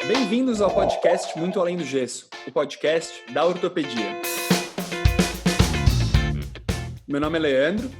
Bem-vindos ao podcast Muito Além do Gesso, o podcast da ortopedia. Meu nome é Leandro,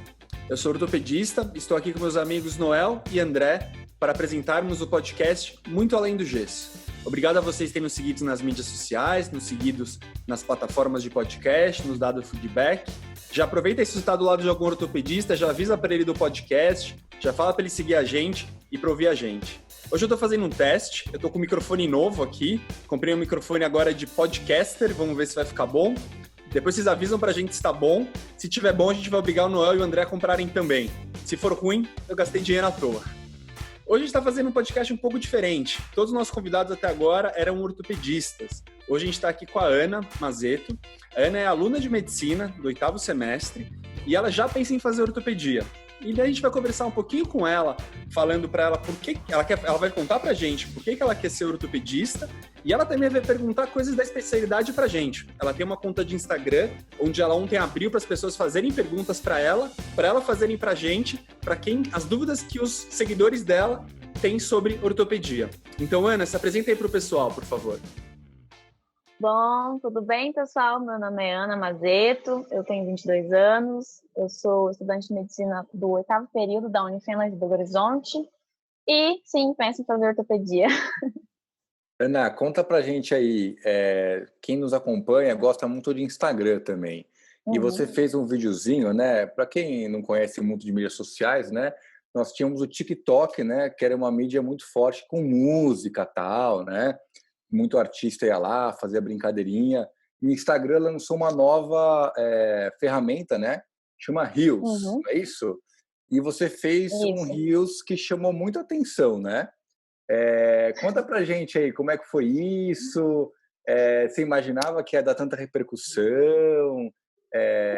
eu sou ortopedista, estou aqui com meus amigos Noel e André para apresentarmos o podcast Muito Além do Gesso. Obrigado a vocês que têm nos seguido nas mídias sociais, nos seguidos nas plataformas de podcast, nos dado feedback. Já aproveita se você está do lado de algum ortopedista, já avisa para ele do podcast, já fala para ele seguir a gente e para ouvir a gente. Hoje eu estou fazendo um teste, eu estou com um microfone novo aqui, comprei um microfone agora de podcaster, vamos ver se vai ficar bom. Depois vocês avisam pra gente se tá bom. Se tiver bom, a gente vai obrigar o Noel e o André a comprarem também. Se for ruim, eu gastei dinheiro à toa. Hoje a gente está fazendo um podcast um pouco diferente. Todos os nossos convidados até agora eram ortopedistas. Hoje a gente está aqui com a Ana Mazeto. A Ana é aluna de medicina do 8º semestre e ela já pensa em fazer ortopedia. E daí a gente vai conversar um pouquinho com ela, falando para ela por que ela vai contar pra gente por que ela quer ser ortopedista, e ela também vai perguntar coisas da especialidade pra gente. Ela tem uma conta de Instagram, onde ela ontem abriu para as pessoas fazerem perguntas para ela fazerem pra gente, as dúvidas que os seguidores dela têm sobre ortopedia. Então, Ana, se apresenta aí pro pessoal, por favor. Bom, tudo bem, pessoal? Meu nome é Ana Mazeto, eu tenho 22 anos, eu sou estudante de medicina do 8º período da Unifenas de Belo Horizonte e, sim, penso em fazer ortopedia. Ana, conta pra gente aí, quem nos acompanha gosta muito de Instagram também. E você fez um videozinho, né? Para quem não conhece muito de mídias sociais, né? Nós tínhamos o TikTok, né? Que era uma mídia muito forte com música e tal, né? Muito artista ia lá, fazia brincadeirinha. E o Instagram lançou uma nova ferramenta, né? Chama Reels, não é isso? E você fez um Reels que chamou muita atenção, né? Conta pra gente aí, como é que foi isso? Você imaginava que ia dar tanta repercussão?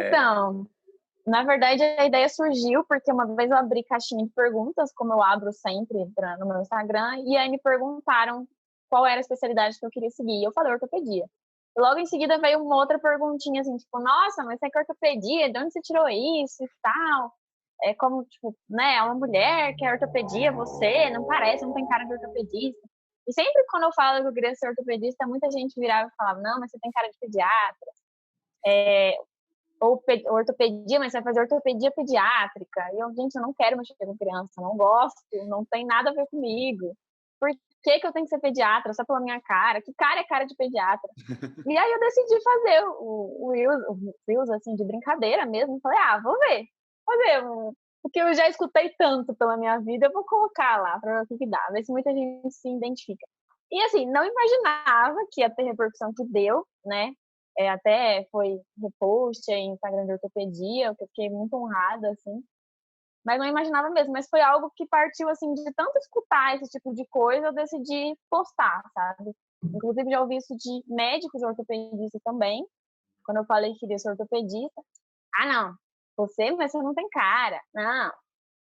Então, na verdade, a ideia surgiu porque uma vez eu abri caixinha de perguntas, como eu abro sempre no meu Instagram, e aí me perguntaram qual era a especialidade que eu queria seguir. Eu falei ortopedia. E logo em seguida veio uma outra perguntinha assim, tipo, nossa, mas você é que ortopedia? De onde você tirou isso e tal? É como, tipo, né, é uma mulher que é ortopedia, você não parece, não tem cara de ortopedista. E sempre quando eu falo que eu queria ser ortopedista, muita gente virava e falava, não, mas você tem cara de pediatra. Ou ortopedia, mas você vai fazer ortopedia pediátrica. E eu, gente, eu não quero mexer com criança, não gosto, não tem nada a ver comigo. Por que eu tenho que ser pediatra? Só pela minha cara? Que cara é cara de pediatra? E aí eu decidi fazer o Reels, assim, de brincadeira mesmo. Falei, vou ver. Porque eu já escutei tanto pela minha vida, eu vou colocar lá pra ver o que dá, ver se muita gente se identifica. E assim, não imaginava que ia ter repercussão que deu, né? Até foi repost em Instagram de ortopedia, que eu fiquei muito honrada, assim. Mas não imaginava mesmo, mas foi algo que partiu, assim, de tanto escutar esse tipo de coisa, eu decidi postar, sabe? Inclusive, já ouvi isso de médicos ortopedistas também, quando eu falei que queria ser ortopedista. Não, mas você não tem cara. Não,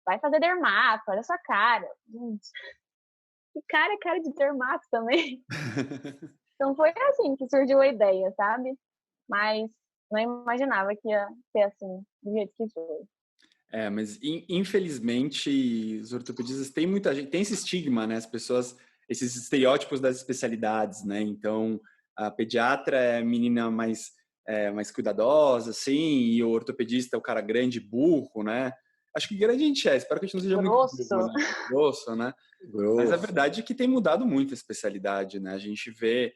vai fazer dermato, olha a sua cara. Gente, que cara é cara de dermato também. Então foi assim que surgiu a ideia, sabe? Mas não imaginava que ia ser assim, do jeito que foi. Mas infelizmente os ortopedistas têm muita gente, tem esse estigma, né? As pessoas, esses estereótipos das especialidades, né? Então, a pediatra é a menina mais cuidadosa, assim, e o ortopedista é o cara grande, burro, né? Acho que grande a gente espero que a gente não seja grosso. Muito burro, né? Grosso, né? Grosso. Mas a verdade é que tem mudado muito a especialidade, né? A gente vê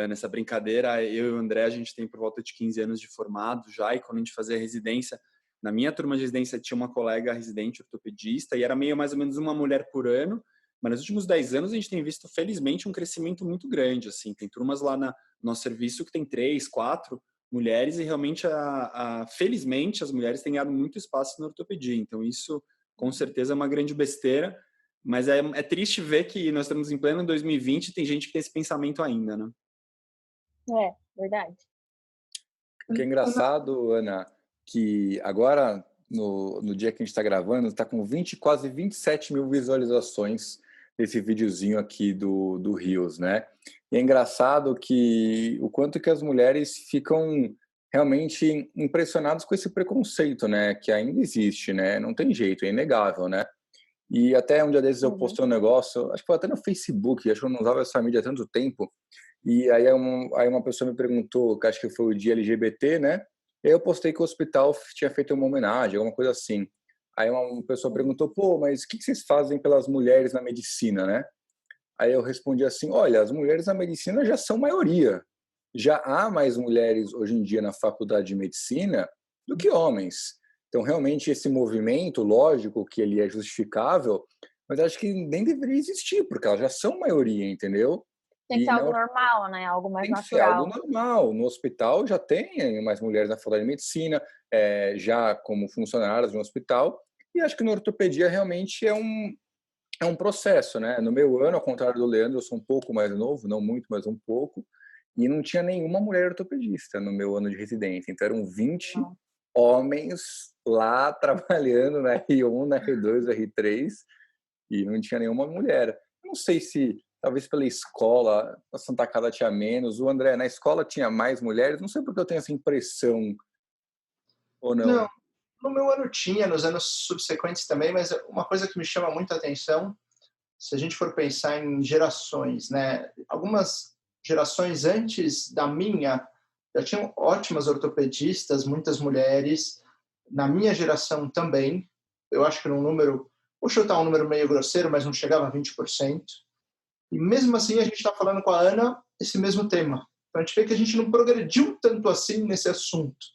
nessa brincadeira, eu e o André, a gente tem por volta de 15 anos de formado já, e quando a gente fazia residência, na minha turma de residência tinha uma colega residente ortopedista e era mais ou menos uma mulher por ano, mas nos últimos 10 anos a gente tem visto, felizmente, um crescimento muito grande, assim, tem turmas lá no nosso serviço que tem 3, 4 mulheres e realmente, felizmente, as mulheres têm ganhado muito espaço na ortopedia, então isso, com certeza, é uma grande besteira, mas é triste ver que nós estamos em pleno 2020 e tem gente que tem esse pensamento ainda, né? Verdade. O que é engraçado, Ana, que agora, no dia que a gente está gravando, está com quase 27 mil visualizações desse videozinho aqui do Reels, né? E é engraçado que o quanto que as mulheres ficam realmente impressionadas com esse preconceito, né? Que ainda existe, né? Não tem jeito, é inegável, né? E até um dia desses eu postei um negócio, acho que foi até no Facebook, acho que eu não usava essa mídia há tanto tempo. E aí uma pessoa me perguntou, que acho que foi o dia LGBT, né? E aí eu postei que o hospital tinha feito uma homenagem, alguma coisa assim. Aí uma pessoa perguntou, pô, mas o que vocês fazem pelas mulheres na medicina, né? Aí eu respondi assim, olha, as mulheres na medicina já são maioria. Já há mais mulheres hoje em dia na faculdade de medicina do que homens. Então, realmente, esse movimento, lógico que ele é justificável, mas acho que nem deveria existir, porque elas já são maioria, entendeu? Tem que E ser algo não normal, né? Algo mais tem que ser algo natural. normal. No hospital já tem mais mulheres na faculdade de medicina, já como funcionárias de um hospital, e acho que na ortopedia realmente é um processo, né? No meu ano, ao contrário do Leandro, eu sou um pouco mais novo, não muito, mas um pouco, e não tinha nenhuma mulher ortopedista no meu ano de residência. Então eram 20 Não. homens lá trabalhando na R1, na R2, R3, e não tinha nenhuma mulher. Não sei se, talvez pela escola, a Santa Casa tinha menos. O André, na escola tinha mais mulheres? Não sei porque eu tenho essa impressão, ou não. Não, no meu ano tinha, nos anos subsequentes também, mas uma coisa que me chama muito a atenção, se a gente for pensar em gerações, né? Algumas gerações antes da minha já tinham ótimas ortopedistas, muitas mulheres. Na minha geração também, eu acho que num número, vou chutar um número meio grosseiro, mas não chegava a 20%. E mesmo assim a gente está falando com a Ana esse mesmo tema. Então a gente vê que a gente não progrediu tanto assim nesse assunto.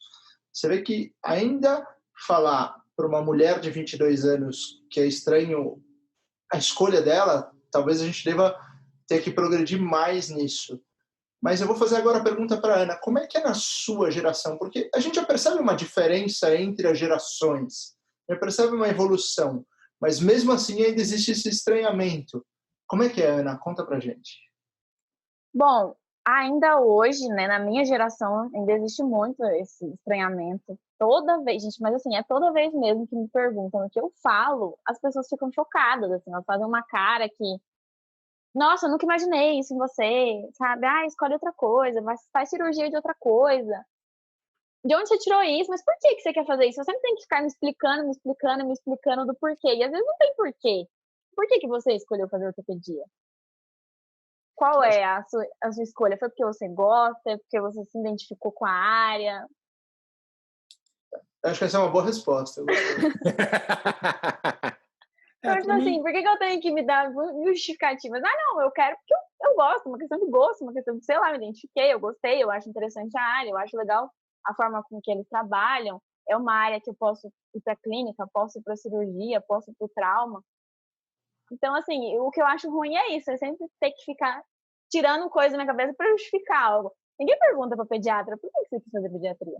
Você vê que ainda falar para uma mulher de 22 anos que é estranho a escolha dela, talvez a gente deva ter que progredir mais nisso. Mas eu vou fazer agora a pergunta para a Ana. Como é que é na sua geração? Porque a gente já percebe uma diferença entre as gerações, já percebe uma evolução, mas mesmo assim ainda existe esse estranhamento. Como é que é, Ana? Conta pra gente. Bom, ainda hoje, né, na minha geração, ainda existe muito esse estranhamento. Toda vez, gente, mas assim, é toda vez mesmo que me perguntam o que eu falo, as pessoas ficam chocadas, assim, elas fazem uma cara que, nossa, eu nunca imaginei isso em você, sabe? Ah, escolhe outra coisa, faz cirurgia de outra coisa. De onde você tirou isso? Mas por que você quer fazer isso? Eu sempre tenho que ficar me explicando do porquê. E às vezes não tem porquê. Por que você escolheu fazer ortopedia? Qual é a sua escolha? Foi porque você gosta? É porque você se identificou com a área? Eu acho que essa é uma boa resposta. Então, tipo assim, por que eu tenho que me dar justificativas? Ah, não, eu quero porque eu gosto, uma questão de gosto, uma questão de, sei lá, me identifiquei, eu gostei, eu acho interessante a área, eu acho legal a forma com que eles trabalham. É uma área que eu posso ir para clínica, posso ir para cirurgia, posso ir para o trauma. Então, assim, o que eu acho ruim é isso, é sempre ter que ficar tirando coisa na minha cabeça para justificar algo. Ninguém pergunta para pediatra, por que você quis fazer pediatria?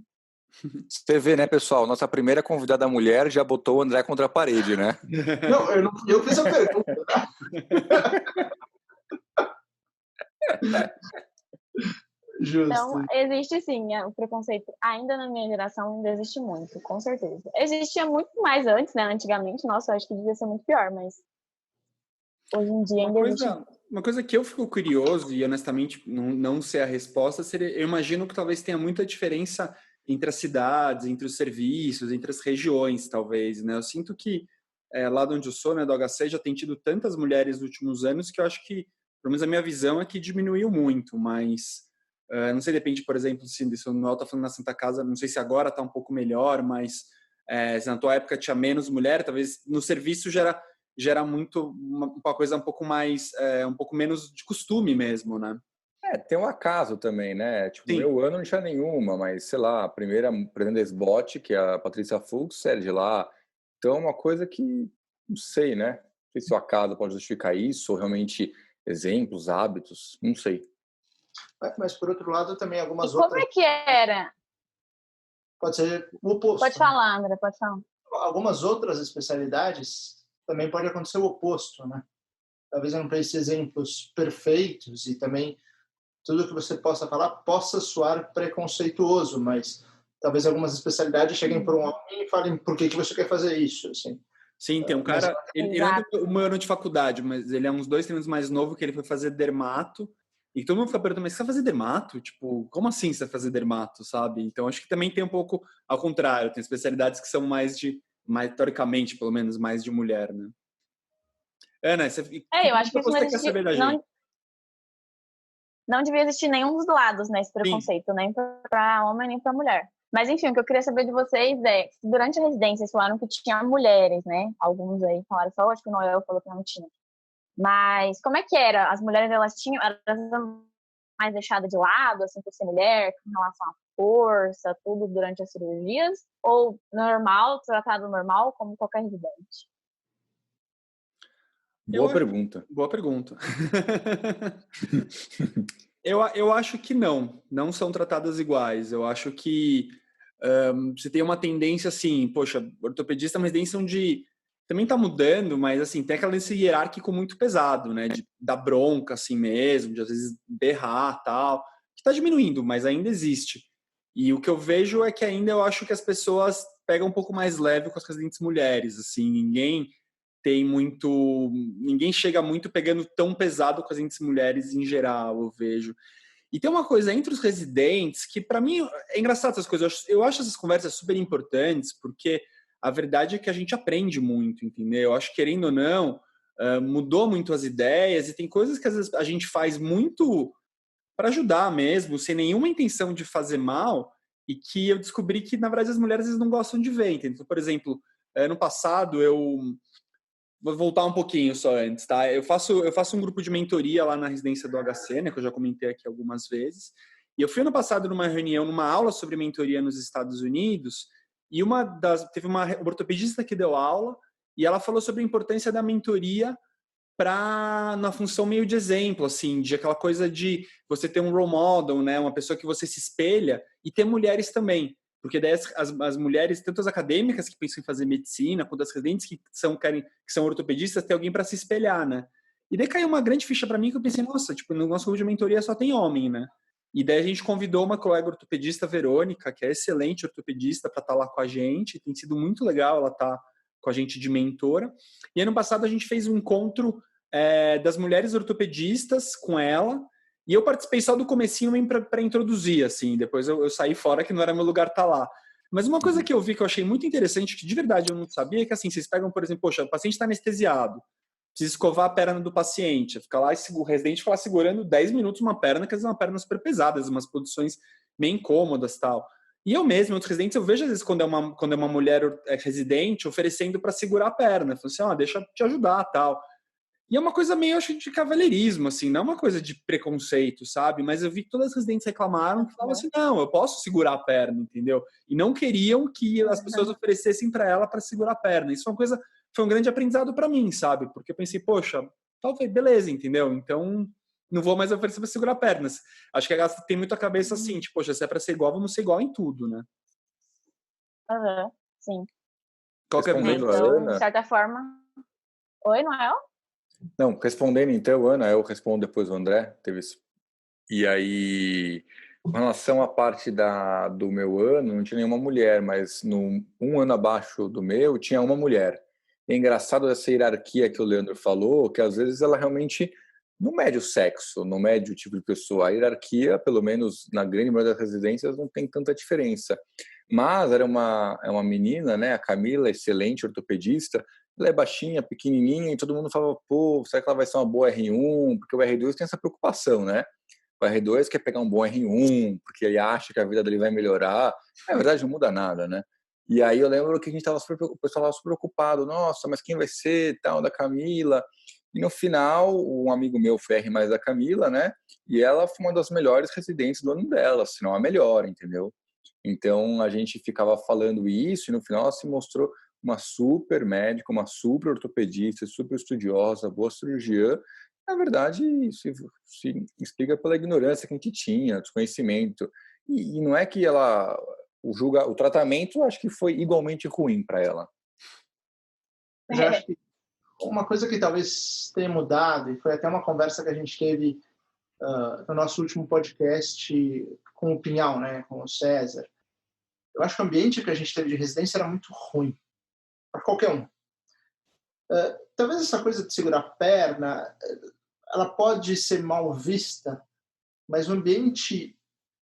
Você vê, né, pessoal? Nossa primeira convidada mulher já botou o André contra a parede, né? Não, eu fiz a pergunta. Justo. Então, existe sim, o preconceito ainda na minha geração ainda existe muito, com certeza. Existia muito mais antes, né? Antigamente, nossa, eu acho que devia ser muito pior, mas hoje em dia ainda existe. Uma coisa que eu fico curioso, e honestamente não sei a resposta, seria, eu imagino que talvez tenha muita diferença entre as cidades, entre os serviços, entre as regiões, talvez, né? Eu sinto que lá de onde eu sou, né, do HC, já tem tido tantas mulheres nos últimos anos que eu acho que, pelo menos a minha visão é que diminuiu muito, mas não sei, depende, por exemplo, se o Noel está falando na Santa Casa, não sei se agora está um pouco melhor, mas se na tua época tinha menos mulher, talvez no serviço gera muito uma coisa um pouco mais, um pouco menos de costume mesmo, né? Tem um acaso também, né? Tipo, Sim. meu ano não tinha nenhuma, mas, sei lá, a primeira presidente da SBOT, que é a Patrícia Fux, é de lá. Então, é uma coisa que, não sei, né? Não sei se o acaso pode justificar isso, ou realmente exemplos, hábitos, não sei. Mas, por outro lado, também algumas Como outras... é que era? Pode ser o oposto. Pode falar, André, pode falar. Algumas outras especialidades também pode acontecer o oposto, né? Talvez eu não pense exemplos perfeitos e também tudo que você possa falar possa soar preconceituoso, mas talvez algumas especialidades cheguem por um homem e falem por que você quer fazer isso, assim. Sim, tem um cara, ele não é um ano de faculdade, mas ele é uns 2 anos mais novo, que ele foi fazer dermato, e todo mundo fica perguntando, mas você vai fazer dermato? Tipo, como assim você vai fazer dermato, sabe? Então, acho que também tem um pouco ao contrário, tem especialidades que são mais teoricamente, pelo menos, mais de mulher, né? Ana, eu acho que isso você quer saber da gente? Não devia existir nenhum dos lados, né, esse preconceito, Sim. nem para homem nem para mulher. Mas, enfim, o que eu queria saber de vocês é, durante a residência, vocês falaram que tinha mulheres, né? Alguns aí falaram só, acho que o Noel falou que não tinha. Mas como é que era? As mulheres, elas eram mais deixadas de lado, assim, por ser mulher, com relação à força, tudo durante as cirurgias? Ou normal, tratado normal, como qualquer residente? Boa pergunta. Boa pergunta. Eu acho que não são tratadas iguais. Eu acho que você tem uma tendência assim, poxa, ortopedista é uma residência onde também está mudando, mas assim, tem aquela esse hierárquico muito pesado, né? De dar bronca assim mesmo, de às vezes berrar tal, que está diminuindo, mas ainda existe. E o que eu vejo é que ainda eu acho que as pessoas pegam um pouco mais leve com as residentes mulheres, assim, ninguém chega muito pegando tão pesado com as residentes mulheres em geral, eu vejo. E tem uma coisa entre os residentes que, para mim, é engraçado essas coisas. Eu acho essas conversas super importantes, porque a verdade é que a gente aprende muito, entendeu? Eu acho que, querendo ou não, mudou muito as ideias e tem coisas que às vezes a gente faz muito para ajudar mesmo, sem nenhuma intenção de fazer mal, e que eu descobri que, na verdade, as mulheres às vezes não gostam de ver, entendeu? Então, por exemplo, no passado, vou voltar um pouquinho só antes, tá? Eu faço um grupo de mentoria lá na residência do HC, né, que eu já comentei aqui algumas vezes. E eu fui ano passado numa reunião, numa aula sobre mentoria nos Estados Unidos, e teve uma ortopedista que deu aula, e ela falou sobre a importância da mentoria na função meio de exemplo, assim, de aquela coisa de você ter um role model, né, uma pessoa que você se espelha, e ter mulheres também. Porque daí as mulheres, tanto as acadêmicas que pensam em fazer medicina, quanto as residentes que são ortopedistas, tem alguém para se espelhar, né? E daí caiu uma grande ficha para mim que eu pensei, nossa, tipo, no nosso grupo de mentoria só tem homem, né? E daí a gente convidou uma colega ortopedista, Verônica, que é excelente ortopedista, para estar lá com a gente. Tem sido muito legal ela estar com a gente de mentora. E ano passado a gente fez um encontro das mulheres ortopedistas com ela. E eu participei só do comecinho para introduzir, assim. Depois eu saí fora, que não era meu lugar estar lá. Mas uma coisa que eu vi que eu achei muito interessante, que de verdade eu não sabia, é que assim, vocês pegam, por exemplo, poxa, o paciente está anestesiado, precisa escovar a perna do paciente, fica lá e o residente fica lá segurando 10 minutos uma perna, que às vezes é uma perna super pesada, umas posições meio incômodas e tal. E eu mesmo, outros residentes, eu vejo às vezes quando é uma mulher residente oferecendo para segurar a perna, falando assim, deixa eu te ajudar tal. E é uma coisa meio, acho, de cavalheirismo, assim, não é uma coisa de preconceito, sabe? Mas eu vi que todas as residentes reclamaram, que falavam assim, não, eu posso segurar a perna, entendeu? E não queriam que as pessoas oferecessem para ela para segurar a perna. Isso foi um grande aprendizado para mim, sabe? Porque eu pensei, poxa, talvez, beleza, entendeu? Então, não vou mais oferecer para segurar pernas. Acho que a Gasta tem muito a cabeça assim, tipo, poxa, se é para ser igual, vamos ser igual em tudo, né? Sim. Qual que é a então, Ana? De certa forma... Oi, Noel? Não, respondendo então, Ana, eu respondo depois o André. E aí, com relação à parte do meu ano, não tinha nenhuma mulher, mas um ano abaixo do meu, tinha uma mulher. É engraçado essa hierarquia que o Leandro falou, que às vezes ela realmente não mede o sexo, não mede o tipo de pessoa. A hierarquia, pelo menos na grande maioria das residências, não tem tanta diferença. Mas é uma menina, né, a Camila, excelente ortopedista. Ela é baixinha, pequenininha, e todo mundo fala, pô, será que ela vai ser uma boa R1? Porque o R2 tem essa preocupação, né? O R2 quer pegar um bom R1, porque ele acha que a vida dele vai melhorar. Na verdade, não muda nada, né? E aí eu lembro que o pessoal estava super preocupado. Nossa, mas quem vai ser tal da Camila? E no final, um amigo meu foi R mais da Camila, né? E ela foi uma das melhores residentes do ano dela, se não a melhor, entendeu? Então a gente ficava falando isso e no final ela se mostrou uma super médica, uma super ortopedista, super estudiosa, boa cirurgiã. Na verdade, se explica pela ignorância que a gente tinha, desconhecimento. E não é que o tratamento, acho que foi igualmente ruim para ela. Mas acho que uma coisa que talvez tenha mudado, e foi até uma conversa que a gente teve no nosso último podcast com o Pinhal, né, com o César. Eu acho que o ambiente que a gente teve de residência era muito ruim para qualquer um. Talvez essa coisa de segurar a perna, ela pode ser mal vista, mas o ambiente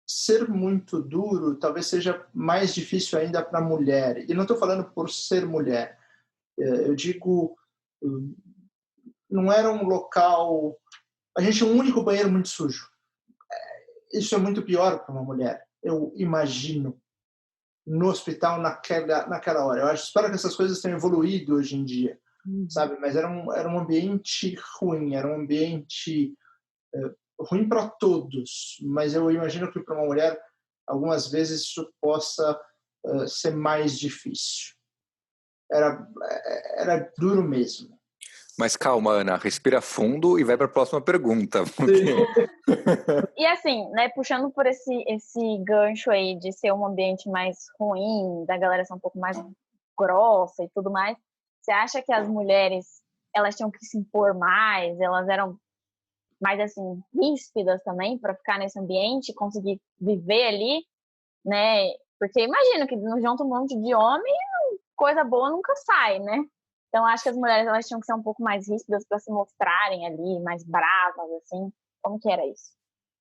ser muito duro talvez seja mais difícil ainda para a mulher. E não estou falando por ser mulher. Eu digo não era um local... A gente tinha um único banheiro muito sujo. Isso é muito pior para uma mulher, eu imagino, no hospital naquela hora. Eu espero que essas coisas tenham evoluído hoje em dia, sabe? Mas era um ambiente ruim, era um ambiente ruim para todos, mas eu imagino que para uma mulher, algumas vezes isso possa ser mais difícil. Era duro mesmo. Mas calma, Ana, respira fundo e vai para a próxima pergunta. E assim, né, puxando por esse gancho aí de ser um ambiente mais ruim, da galera ser um pouco mais grossa e tudo mais, você acha que as mulheres, elas tinham que se impor mais, elas eram mais, assim, ríspidas também para ficar nesse ambiente, conseguir viver ali, né? Porque imagino que junto um monte de homem, coisa boa nunca sai, né? Então, acho que as mulheres, elas tinham que ser um pouco mais ríspidas para se mostrarem ali, mais bravas, assim. Como que era isso?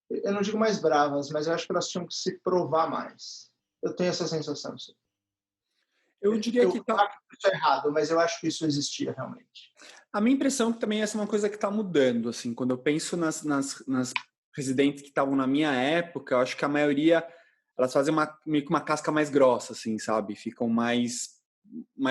Eu não digo mais bravas, mas eu acho que elas tinham que se provar mais. Eu tenho essa sensação. Eu diria que acho que isso é errado, mas eu acho que isso existia realmente. A minha impressão é que também essa é uma coisa que está mudando, assim, quando eu penso nas residentes que estavam na minha época, eu acho que a maioria, elas fazem meio que uma casca mais grossa, assim, sabe? Ficam mais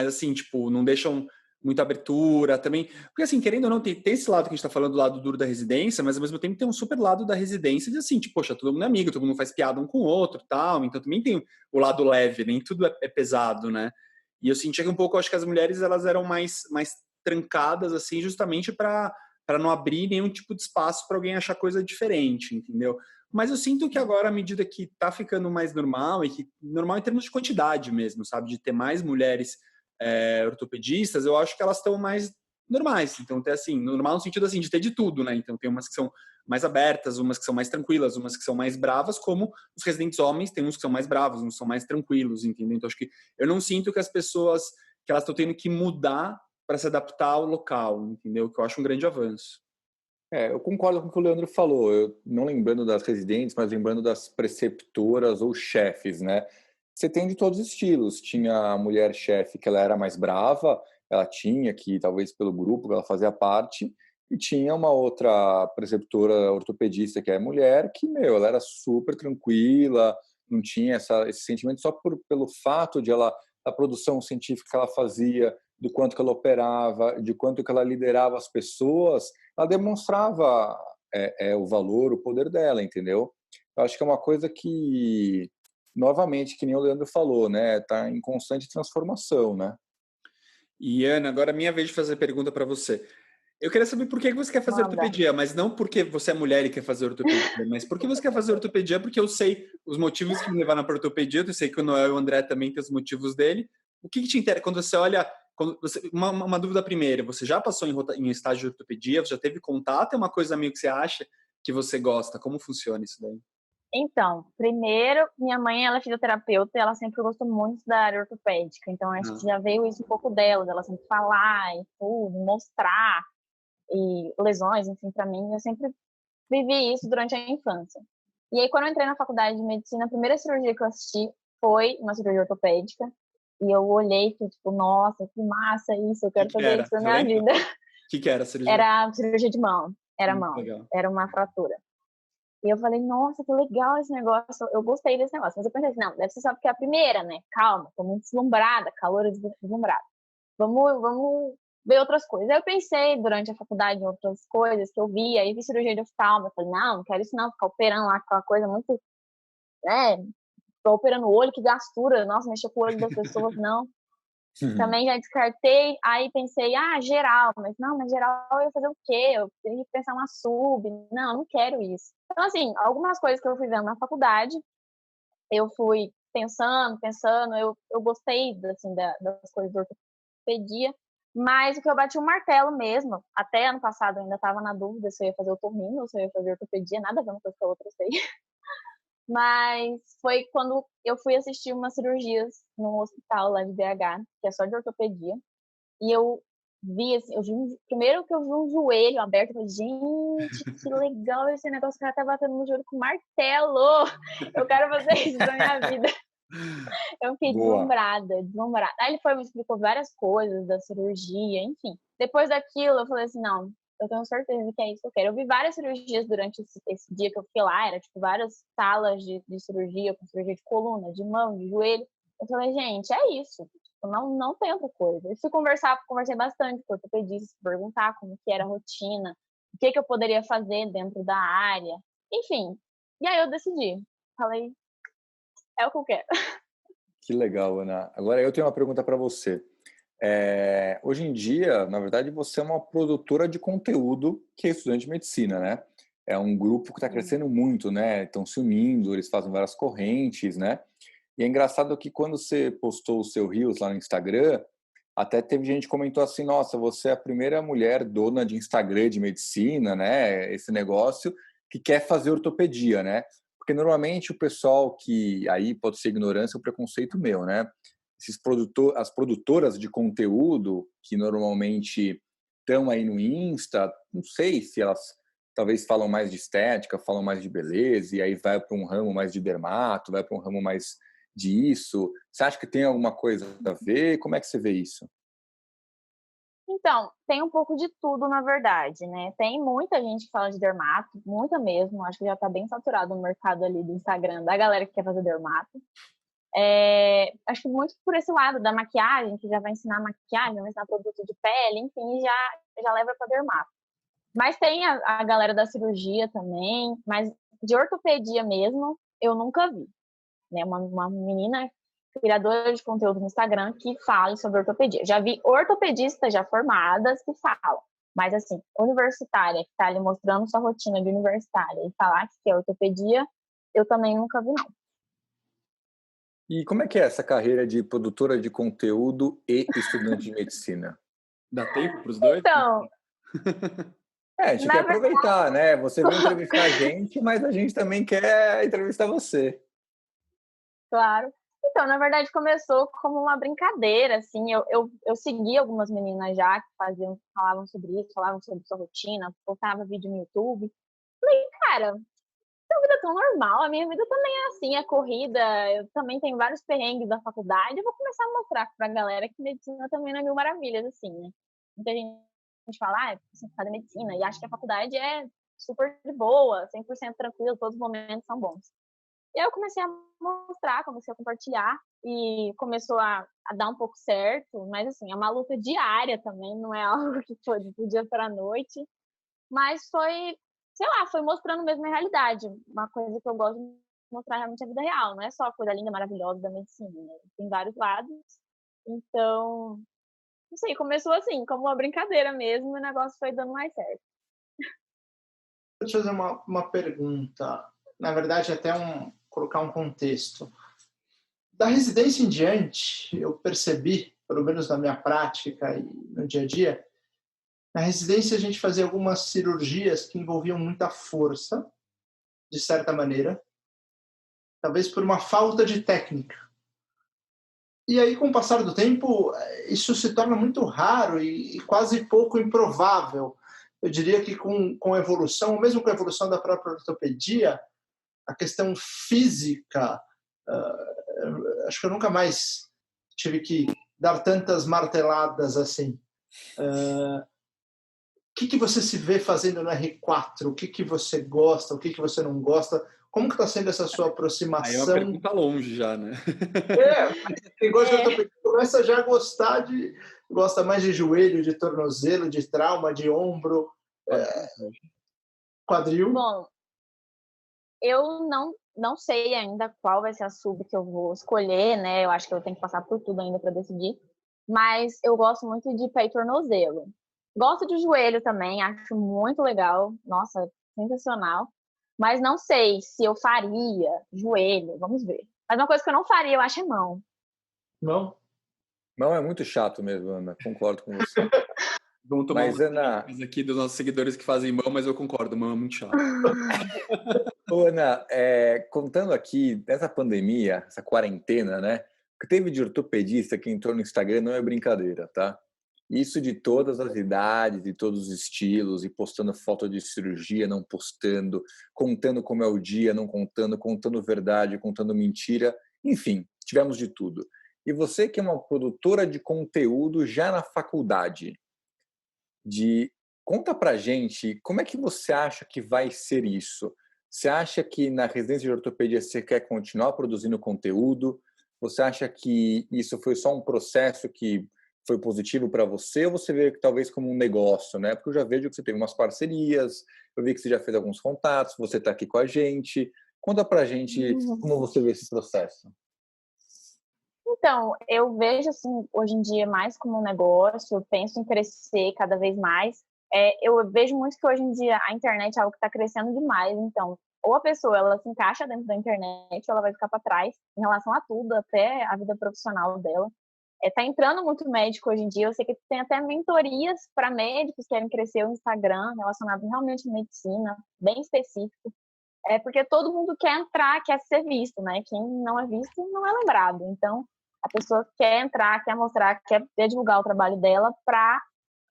assim, tipo, não deixam muita abertura também. Porque, assim, querendo ou não, tem esse lado que a gente tá falando, do lado duro da residência, mas ao mesmo tempo tem um super lado da residência de, assim, tipo, poxa, todo mundo é amigo, todo mundo faz piada um com o outro e tal, então também tem o lado leve, nem tudo é pesado, né? E eu sentia que um pouco, acho que as mulheres, elas eram mais trancadas, assim, justamente para não abrir nenhum tipo de espaço para alguém achar coisa diferente, entendeu? Mas eu sinto que agora, à medida que tá ficando mais normal, e que normal em termos de quantidade mesmo, sabe? De ter mais mulheres ortopedistas, eu acho que elas estão mais normais. Então, tem assim, normal no sentido assim, de ter de tudo, né? Então, tem umas que são mais abertas, umas que são mais tranquilas, umas que são mais bravas, como os residentes homens, tem uns que são mais bravos, uns que são mais tranquilos, entendeu? Então, acho que eu não sinto que as pessoas, que elas estão tendo que mudar para se adaptar ao local, entendeu? Que eu acho um grande avanço. Eu concordo com o que o Leandro falou, eu não lembrando das residentes, mas lembrando das preceptoras ou chefes, né? Você tem de todos os estilos. Tinha a mulher chefe que ela era mais brava, ela tinha que, talvez pelo grupo que ela fazia parte, e tinha uma outra preceptora ortopedista que é mulher, que, ela era super tranquila, não tinha esse sentimento só pelo fato de a produção científica que ela fazia, do quanto que ela operava, de quanto que ela liderava as pessoas, ela demonstrava o valor, o poder dela, entendeu? Eu acho que é uma coisa que, novamente, que nem o Leandro falou, né? Tá em constante transformação, né? E, Ana, agora é minha vez de fazer pergunta para você. Eu queria saber por que você quer fazer ortopedia, mas não porque você é mulher e quer fazer ortopedia, mas porque você quer fazer ortopedia, porque eu sei os motivos que me levaram para ortopedia, eu sei que o Noel e o André também têm os motivos dele. O que te interessa? Quando você olha... uma dúvida primeira, você já passou em estágio de ortopedia? Você já teve contato? É uma coisa meio que você acha que você gosta? Como funciona isso daí? Então, primeiro, minha mãe, ela é fisioterapeuta e ela sempre gostou muito da área ortopédica. Então, acho que já veio isso um pouco dela sempre falar e tudo, mostrar, e lesões, enfim, para mim. Eu sempre vivi isso durante a infância. E aí, quando eu entrei na faculdade de medicina, a primeira cirurgia que eu assisti foi uma cirurgia ortopédica. E eu olhei e tipo, nossa, que massa isso, eu quero fazer isso na minha vida. O que era a cirurgia? Era cirurgia de mão, era mão, legal. Era uma fratura. E eu falei, nossa, que legal esse negócio, eu gostei desse negócio. Mas eu pensei assim, não, deve ser só porque é a primeira, né? Calma, tô muito deslumbrada, calor deslumbrada. Vamos ver outras coisas. Aí eu pensei durante a faculdade em outras coisas que eu via, aí vi cirurgia de oftalmo, eu falei, não quero isso não, ficar operando lá, aquela coisa muito, né? Tô operando o olho, que gastura, nossa, mexer com o olho das pessoas, não. Também já descartei, aí pensei, geral, mas geral eu ia fazer o quê? Eu teria que pensar uma sub, não quero isso. Então, assim, algumas coisas que eu fui vendo na faculdade, eu fui pensando, eu gostei, assim, das coisas da ortopedia, mas o que eu bati um martelo mesmo, até ano passado eu ainda estava na dúvida se eu ia fazer otorrino ou se eu ia fazer ortopedia, nada a ver uma coisa com a outra, sei. Mas foi quando eu fui assistir umas cirurgias no hospital lá de BH, que é só de ortopedia. E eu vi, assim, primeiro que eu vi um joelho aberto, eu falei, gente, que legal esse negócio, o cara tá batendo no joelho com martelo. Eu quero fazer isso pra minha vida. Eu fiquei deslumbrada. Aí ele me explicou várias coisas da cirurgia, enfim. Depois daquilo, eu falei assim, não, eu tenho certeza que é isso que eu quero. Eu vi várias cirurgias durante esse dia que eu fiquei lá, era tipo várias salas de cirurgia, com cirurgia de coluna, de mão, de joelho. Eu falei, gente, é isso. Tipo, não tem outra coisa. E fui conversei bastante com o ortopedista, perguntar como que era a rotina, o que eu poderia fazer dentro da área. Enfim, e aí eu decidi. Falei, é o que eu quero. Que legal, Ana. Agora eu tenho uma pergunta para você. Hoje em dia, na verdade, você é uma produtora de conteúdo que é estudante de medicina, né? É um grupo que está crescendo muito, né? Estão se unindo, eles fazem várias correntes, né? E é engraçado que quando você postou o seu Reels lá no Instagram, até teve gente que comentou assim, nossa, você é a primeira mulher dona de Instagram de medicina, né? Esse negócio que quer fazer ortopedia, né? Porque normalmente o pessoal que aí pode ser ignorância ou preconceito meu, né? As produtoras de conteúdo que normalmente estão aí no Insta, não sei se elas talvez falam mais de estética, falam mais de beleza, e aí vai para um ramo mais de dermato, vai para um ramo mais disso. Você acha que tem alguma coisa a ver? Como é que você vê isso? Então, tem um pouco de tudo, na verdade, né? Tem muita gente que fala de dermato, muita mesmo. Acho que já tá bem saturado no mercado ali do Instagram, da galera que quer fazer dermato. Acho que muito por esse lado da maquiagem, que já vai ensinar maquiagem, vai ensinar produto de pele, enfim, já leva para dermato. Mas tem a galera da cirurgia também, mas de ortopedia mesmo, eu nunca vi. Né? Uma menina criadora de conteúdo no Instagram que fala sobre ortopedia. Já vi ortopedistas já formadas que falam, mas assim, universitária que está ali mostrando sua rotina de universitária e falar que é ortopedia, eu também nunca vi, não. E como é que é essa carreira de produtora de conteúdo e estudante de medicina? Dá tempo para os dois? Então, A gente quer aproveitar, né? Você vai entrevistar a gente, mas a gente também quer entrevistar você. Claro. Então, na verdade, começou como uma brincadeira, assim. Eu segui algumas meninas já que falavam sobre isso, falavam sobre sua rotina, postava vídeo no YouTube. Falei, cara, minha vida é tão normal, a minha vida também é assim, é corrida, eu também tenho vários perrengues da faculdade, eu vou começar a mostrar pra galera que medicina também não é mil maravilhas, assim, né? Muita gente fala, você faz medicina, e acha que a faculdade é super de boa, 100% tranquila, todos os momentos são bons. E aí eu comecei a mostrar, comecei a compartilhar, e começou a dar um pouco certo, mas assim, é uma luta diária também, não é algo que foi do dia para a noite, mas foi, sei lá, foi mostrando mesmo a realidade, uma coisa que eu gosto de mostrar realmente a vida real, não é só a coisa linda, maravilhosa da medicina, né? Tem vários lados, então, não sei, começou assim, como uma brincadeira mesmo, e o negócio foi dando mais certo. Vou te fazer uma pergunta, na verdade até colocar um contexto. Da residência em diante, eu percebi, pelo menos na minha prática e no dia a dia, na residência a gente fazia algumas cirurgias que envolviam muita força, de certa maneira, talvez por uma falta de técnica. E aí, com o passar do tempo, isso se torna muito raro e quase pouco improvável. Eu diria que com a evolução, mesmo com a evolução da própria ortopedia, a questão física, acho que eu nunca mais tive que dar tantas marteladas assim. O que você se vê fazendo no R4? O que você gosta? O que você não gosta? Como que está sendo essa sua aproximação? Aí é uma pergunta longe já, né? Quem gosta de ortopedia começa já a gosta mais de joelho, de tornozelo, de trauma, de ombro, quadril. Bom, eu não sei ainda qual vai ser a sub que eu vou escolher, né? Eu acho que eu tenho que passar por tudo ainda para decidir. Mas eu gosto muito de pé e tornozelo. Gosto de joelho também, acho muito legal. Nossa, sensacional. Mas não sei se eu faria joelho, vamos ver. Mas uma coisa que eu não faria, eu acho, é mão. Não? Não, é muito chato mesmo, Ana. Concordo com você. Vamos tomar Mas, Ana, aqui dos nossos seguidores que fazem mão, mas eu concordo, mão é muito chato. Ana, contando aqui dessa pandemia, essa quarentena, né? O que teve de ortopedista que entrou no Instagram não é brincadeira, tá? Isso de todas as idades, de todos os estilos, e postando foto de cirurgia, não postando, contando como é o dia, não contando, contando verdade, contando mentira, enfim, tivemos de tudo. E você que é uma produtora de conteúdo já na faculdade, de Conta pra gente, como é que você acha que vai ser isso? Você acha que na residência de ortopedia você quer continuar produzindo conteúdo? Você acha que isso foi só um processo que foi positivo para você ou você vê que talvez como um negócio, né? Porque eu já vejo que você teve umas parcerias, eu vi que você já fez alguns contatos, você está aqui com a gente. Conta pra gente como você vê esse processo. Então, eu vejo, assim, hoje em dia mais como um negócio, eu penso em crescer cada vez mais. Eu vejo muito que hoje em dia a internet é algo que está crescendo demais, então, ou a pessoa ela se encaixa dentro da internet, ou ela vai ficar para trás em relação a tudo, até a vida profissional dela. Tá entrando muito médico hoje em dia, eu sei que tem até mentorias para médicos que querem crescer o Instagram, relacionado realmente à medicina, bem específico. Porque todo mundo quer entrar, quer ser visto, né? Quem não é visto não é lembrado. Então, a pessoa quer entrar, quer mostrar, quer divulgar o trabalho dela para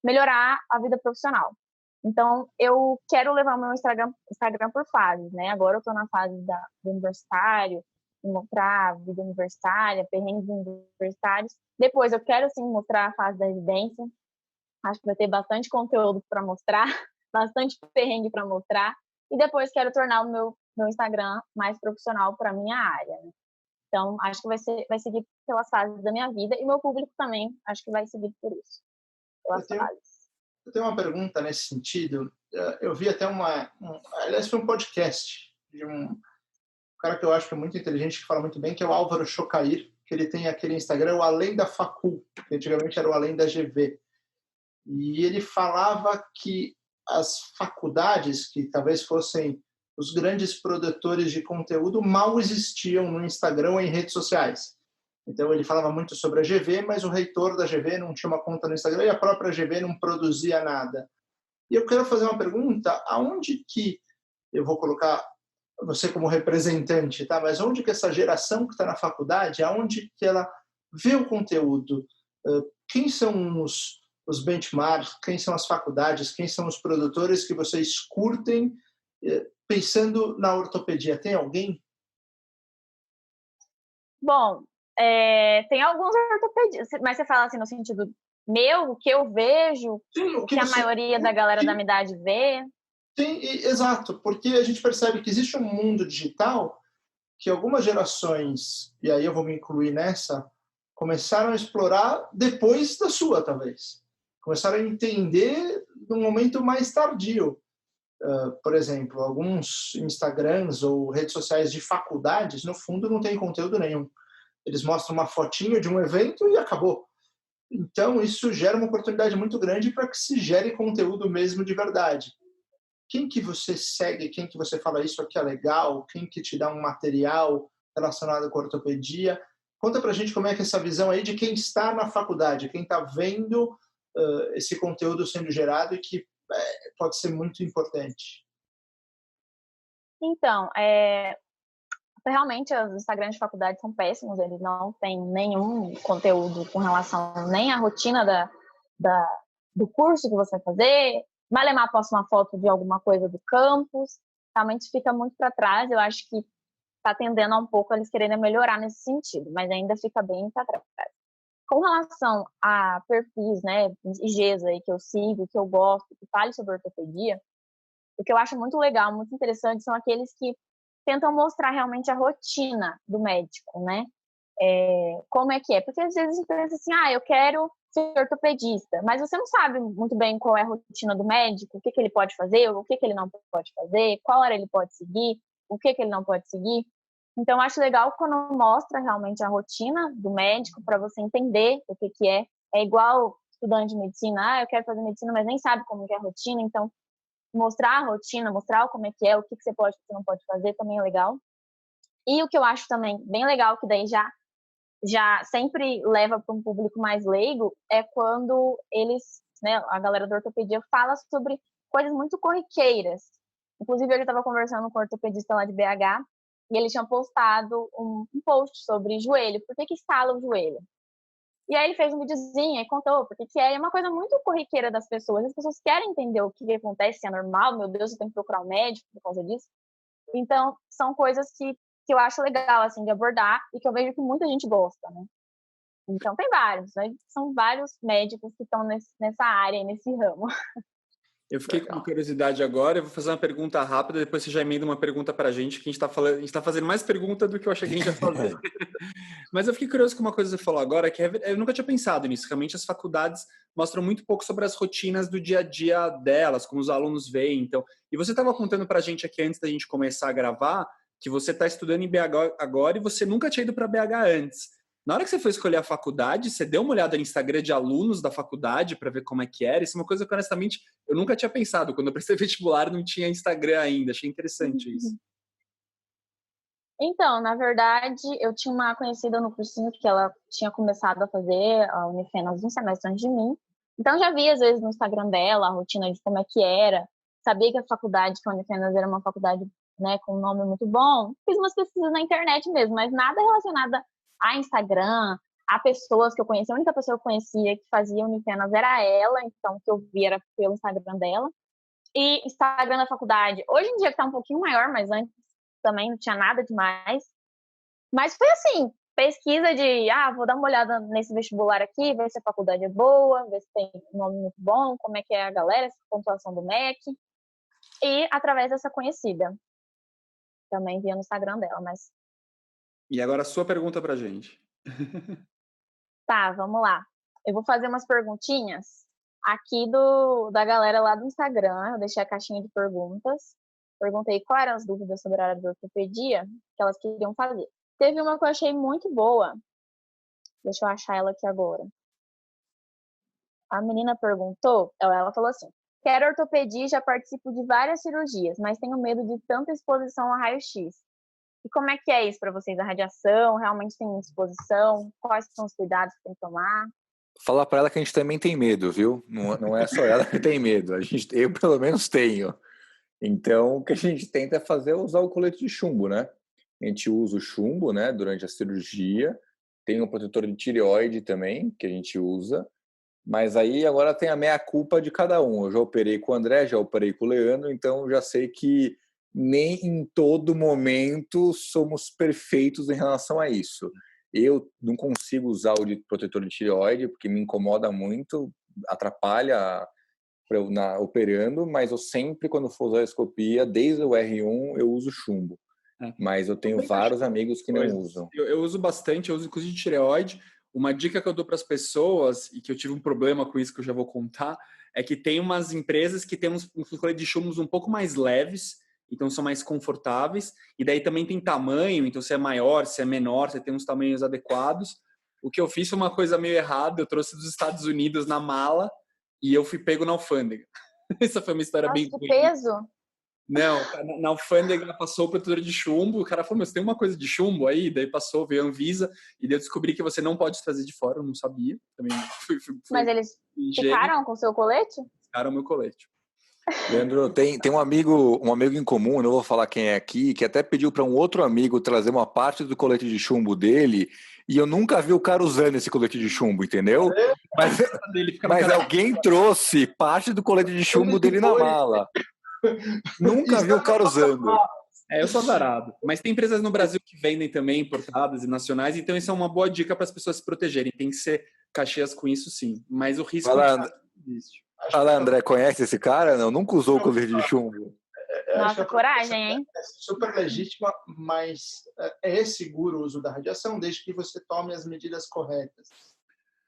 melhorar a vida profissional. Então, eu quero levar o meu Instagram por fases, né? Agora eu estou na fase do universitário, mostrar a vida universitária, perrengues universitários. Depois, eu quero, sim, mostrar a fase da residência. Acho que vai ter bastante conteúdo para mostrar, bastante perrengue para mostrar. E depois quero tornar o meu Instagram mais profissional para a minha área, né? Então, acho que vai seguir pelas fases da minha vida e meu público também, acho que vai seguir por isso, pelas fases. Eu tenho uma pergunta nesse sentido. Eu vi até aliás, foi um podcast de um cara que eu acho que é muito inteligente, que fala muito bem, que é o Álvaro Chocair, que ele tem aquele Instagram, o Além da Facul, que antigamente era o Além da GV. E ele falava que as faculdades, que talvez fossem os grandes produtores de conteúdo, mal existiam no Instagram ou em redes sociais. Então, ele falava muito sobre a GV, mas o reitor da GV não tinha uma conta no Instagram e a própria GV não produzia nada. E eu quero fazer uma pergunta, aonde que, eu vou colocar você como representante, tá? Mas onde que essa geração que está na faculdade, aonde que ela vê o conteúdo? Quem são os benchmarks, quem são as faculdades, quem são os produtores que vocês curtem pensando na ortopedia? Tem alguém? Bom, tem alguns ortopedistas, mas você fala assim no sentido meu, o que eu vejo, Sim, o que a maioria da galera da minha idade vê. Sim, exato, porque a gente percebe que existe um mundo digital que algumas gerações, e aí eu vou me incluir nessa, começaram a explorar depois da sua, talvez. Começaram a entender num momento mais tardio. Por exemplo, alguns Instagrams ou redes sociais de faculdades, no fundo, não tem conteúdo nenhum. Eles mostram uma fotinha de um evento e acabou. Então, isso gera uma oportunidade muito grande para que se gere conteúdo mesmo de verdade. Quem que você segue? Quem que você fala isso aqui é legal? Quem que te dá um material relacionado com ortopedia? Conta pra gente como é que é essa visão aí de quem está na faculdade, quem está vendo esse conteúdo sendo gerado e que pode ser muito importante. Então, realmente os Instagrams de faculdade são péssimos, eles não têm nenhum conteúdo com relação nem à rotina do curso que você vai fazer. Malemar posta uma foto de alguma coisa do campus, realmente fica muito para trás. Eu acho que está tendendo a um pouco eles querendo melhorar nesse sentido, mas ainda fica bem para trás. Com relação a perfis, né, IGs aí que eu sigo, que eu gosto, que falem sobre ortopedia, o que eu acho muito legal, muito interessante, são aqueles que tentam mostrar realmente a rotina do médico, né? Como é que é? Porque às vezes a gente pensa assim, eu quero ser ortopedista, mas você não sabe muito bem qual é a rotina do médico, o que ele pode fazer, o que ele não pode fazer, qual hora ele pode seguir, o que ele não pode seguir. Então, eu acho legal quando mostra realmente a rotina do médico para você entender o que é. É igual estudante de medicina, eu quero fazer medicina, mas nem sabe como que é a rotina, então mostrar a rotina, mostrar como é, o que você pode e o que você não pode fazer também é legal. E o que eu acho também bem legal, que daí já sempre leva para um público mais leigo, é quando eles, né, a galera da ortopedia fala sobre coisas muito corriqueiras. Inclusive, eu estava conversando com um ortopedista lá de BH, e ele tinha postado um post sobre joelho, por que estala o joelho? E aí ele fez um videozinho e contou porque que é uma coisa muito corriqueira das pessoas. As pessoas querem entender o que acontece, se é normal, meu Deus, eu tenho que procurar um médico por causa disso. Então, são coisas que eu acho legal, assim, de abordar e que eu vejo que muita gente gosta, né? Então, tem vários, né? São vários médicos que estão nessa área, nesse ramo. Eu fiquei com curiosidade agora, eu vou fazer uma pergunta rápida, depois você já emenda uma pergunta para a gente, que a gente está fazendo mais pergunta do que eu achei que a gente ia fazer. Mas eu fiquei curioso com uma coisa que você falou agora, que eu nunca tinha pensado nisso. Realmente as faculdades mostram muito pouco sobre as rotinas do dia a dia delas, como os alunos veem. Então, e você estava contando para a gente aqui antes da gente começar a gravar, que você está estudando em BH agora e você nunca tinha ido para BH antes. Na hora que você foi escolher a faculdade, você deu uma olhada no Instagram de alunos da faculdade para ver como é que era? Isso é uma coisa que, honestamente, eu nunca tinha pensado. Quando eu prestei vestibular, não tinha Instagram ainda. Achei interessante isso. Então, na verdade, eu tinha uma conhecida no cursinho que ela tinha começado a fazer a Unifenas um semestre antes de mim. Então, já vi, às vezes, no Instagram dela a rotina de como é que era. Sabia que a faculdade, que a Unifenas era uma faculdade, né, com um nome muito bom. Fiz umas pesquisas na internet mesmo, mas nada relacionado a Instagram, a pessoas que eu conhecia. A única pessoa que eu conhecia que fazia Unifenas era ela, então o que eu vi era pelo Instagram dela. E Instagram da faculdade, hoje em dia que tá um pouquinho maior, mas antes também não tinha nada demais. Mas foi assim, pesquisa de, vou dar uma olhada nesse vestibular aqui, ver se a faculdade é boa, ver se tem um nome muito bom, como é que é a galera, essa pontuação do MEC. E através dessa conhecida. Também via no Instagram dela, mas... E agora a sua pergunta pra gente. Tá, vamos lá. Eu vou fazer umas perguntinhas aqui da galera lá do Instagram. Eu deixei a caixinha de perguntas. Perguntei quais eram as dúvidas sobre a área de ortopedia que elas queriam fazer. Teve uma que eu achei muito boa. Deixa eu achar ela aqui agora. A menina perguntou, ela falou assim: quero ortopedia e já participo de várias cirurgias, mas tenho medo de tanta exposição a raio-x. E como é que é isso para vocês? A radiação realmente tem exposição? Quais são os cuidados que tem que tomar? Falar para ela que a gente também tem medo, viu? Não é só ela que tem medo. Eu, pelo menos, tenho. Então, o que a gente tenta fazer é usar o colete de chumbo, né? A gente usa o chumbo, né, durante a cirurgia. Tem um protetor de tireoide também, que a gente usa. Mas aí agora tem a meia-culpa de cada um. Eu já operei com o André, já operei com o Leandro, então já sei que nem em todo momento somos perfeitos em relação a isso. Eu não consigo usar o de protetor de tireoide, porque me incomoda muito, atrapalha operando, mas eu sempre, quando for usar a escopia, desde o R1, eu uso chumbo. Mas eu tenho vários amigos que não usam. Eu uso bastante, eu uso inclusive tireoide. Uma dica que eu dou para as pessoas, e que eu tive um problema com isso que eu já vou contar, é que tem umas empresas que têm uns coletes de chumbos um pouco mais leves, então são mais confortáveis, e daí também tem tamanho, então se é maior, se é menor, você tem uns tamanhos adequados. O que eu fiz foi uma coisa meio errada, eu trouxe dos Estados Unidos na mala, e eu fui pego na alfândega. Essa foi uma história bem que ruim. peso! Não, na alfândega passou o protetor de chumbo, o cara falou, mas tem uma coisa de chumbo aí? Daí passou, veio a Anvisa, e daí eu descobri que você não pode trazer de fora, eu não sabia. Também mas eles ficaram com o seu colete? Ficaram o meu colete. Leandro, tem um amigo em comum, não vou falar quem é aqui, que até pediu para um outro amigo trazer uma parte do colete de chumbo dele, e eu nunca vi o cara usando esse colete de chumbo, entendeu? Mas alguém trouxe parte do colete de chumbo dele na mala. Nunca vi o cara usando. Eu sou azarado. Mas tem empresas no Brasil que vendem também, importadas e nacionais, então isso é uma boa dica para as pessoas se protegerem. Tem que ser cachês com isso, sim. Mas o risco existe. Fala, André, conhece esse cara? Não, nunca usou o colete de chumbo. Nossa, coragem, hein? É super legítima, mas é seguro o uso da radiação desde que você tome as medidas corretas.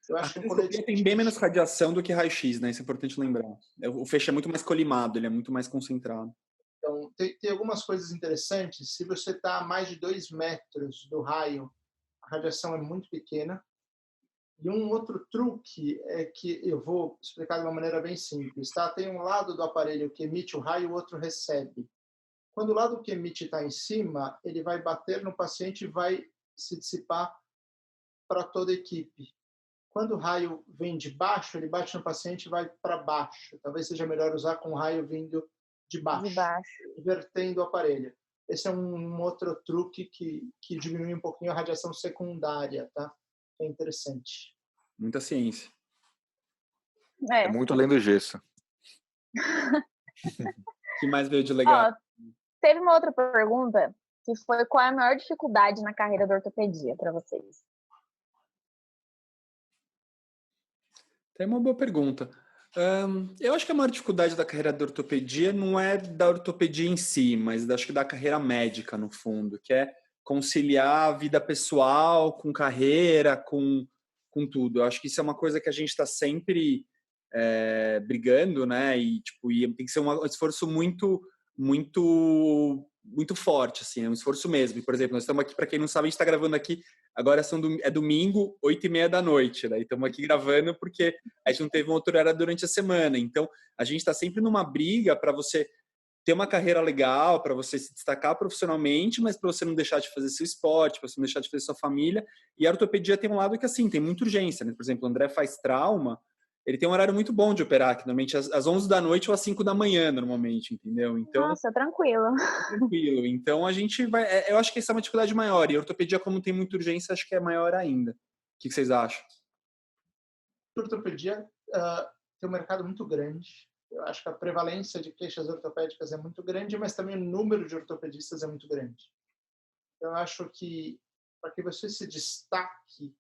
Eu acho que o colete tem bem menos radiação do que raio-x, né? Isso é importante lembrar. O feixe é muito mais colimado, ele é muito mais concentrado. Então, tem algumas coisas interessantes. Se você está a mais de 2 metros do raio, a radiação é muito pequena. E um outro truque é que eu vou explicar de uma maneira bem simples. Tá? Tem um lado do aparelho que emite o raio e o outro recebe. Quando o lado que emite está em cima, ele vai bater no paciente e vai se dissipar para toda a equipe. Quando o raio vem de baixo, ele bate no paciente e vai para baixo. Talvez seja melhor usar com o raio vindo de baixo, invertendo o aparelho. Esse é um outro truque que diminui um pouquinho a radiação secundária, tá? É interessante. Muita ciência. É muito além do gesso. O que mais veio de legal? Teve uma outra pergunta, que foi: qual é a maior dificuldade na carreira da ortopedia para vocês? Tem uma boa pergunta. Eu acho que a maior dificuldade da carreira da ortopedia não é da ortopedia em si, mas acho que da carreira médica, no fundo, que é conciliar a vida pessoal com carreira, com tudo. Eu acho que isso é uma coisa que a gente está sempre brigando, né? E, tipo, tem que ser um esforço muito forte, assim, é um esforço mesmo. E, por exemplo, nós estamos aqui, para quem não sabe, a gente está gravando aqui, agora é domingo, 8h30 da noite, né? E estamos aqui gravando porque a gente não teve um outro horário durante a semana. Então, a gente está sempre numa briga para você ter uma carreira legal, para você se destacar profissionalmente, mas para você não deixar de fazer seu esporte, para você não deixar de fazer sua família. E a ortopedia tem um lado que, assim, tem muita urgência, né? Por exemplo, o André faz trauma, ele tem um horário muito bom de operar, que normalmente às 11 da noite ou às 5 da manhã, normalmente, entendeu? Então, Nossa, tranquilo. tranquilo. Então, a gente vai... eu acho que essa é uma dificuldade maior. E a ortopedia, como tem muita urgência, acho que é maior ainda. O que vocês acham? A ortopedia tem um mercado muito grande. Eu acho que a prevalência de queixas ortopédicas é muito grande, mas também o número de ortopedistas é muito grande. Eu acho que para que você se destaque,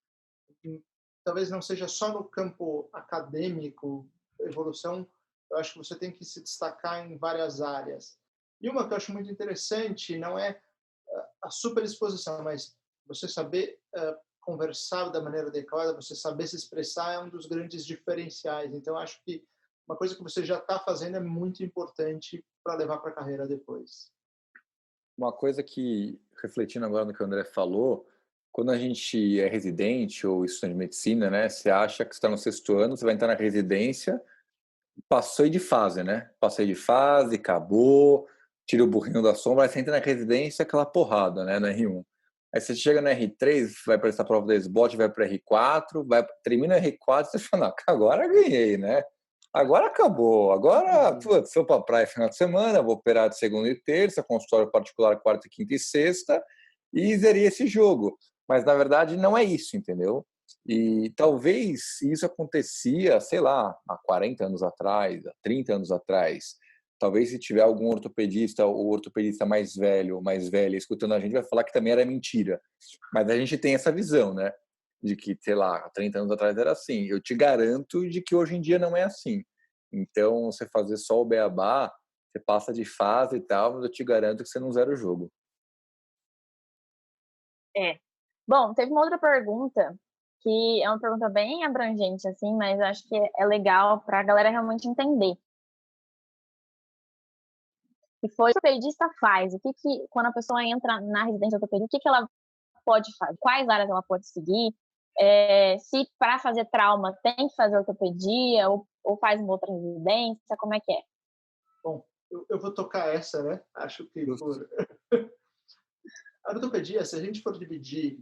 talvez não seja só no campo acadêmico, evolução, eu acho que você tem que se destacar em várias áreas. E uma que eu acho muito interessante não é a superexposição, mas você saber conversar da maneira adequada, você saber se expressar é um dos grandes diferenciais. Então, eu acho que uma coisa que você já está fazendo é muito importante para levar para a carreira depois. Uma coisa que, refletindo agora no que o André falou, quando a gente é residente ou estudante de medicina, né, você acha que você está no 6º ano, você vai entrar na residência, passou de fase, né? Passei de fase, acabou, tira o burrinho da sombra, aí você entra na residência, aquela porrada, né, no R1. Aí você chega no R3, vai prestar a prova da SBOT, vai para R4, termina o R4, você fala, não, agora ganhei, né? Agora acabou, agora, putz, se eu para a praia final de semana, vou operar de segunda e terça, consultório particular quarta, quinta e sexta, e zerei esse jogo. Mas, na verdade, não é isso, entendeu? E talvez isso acontecia, sei lá, há 40 anos atrás, há 30 anos atrás. Talvez se tiver algum ortopedista ou ortopedista mais velho ou mais velha escutando a gente, vai falar que também era mentira. Mas a gente tem essa visão, né? De que, sei lá, há 30 anos atrás era assim. Eu te garanto de que hoje em dia não é assim. Então, você fazer só o beabá, você passa de fase e tal, mas eu te garanto que você não zera o jogo. Bom, teve uma outra pergunta, que é uma pergunta bem abrangente, assim, mas eu acho que é legal para a galera realmente entender. Que foi o que o ortopedista faz, quando a pessoa entra na residência de ortopedia, o que ela pode fazer, quais áreas ela pode seguir, se para fazer trauma tem que fazer ortopedia ou faz uma outra residência, como é que é? Bom, eu vou tocar essa, né? Acho que a ortopedia, se a gente for dividir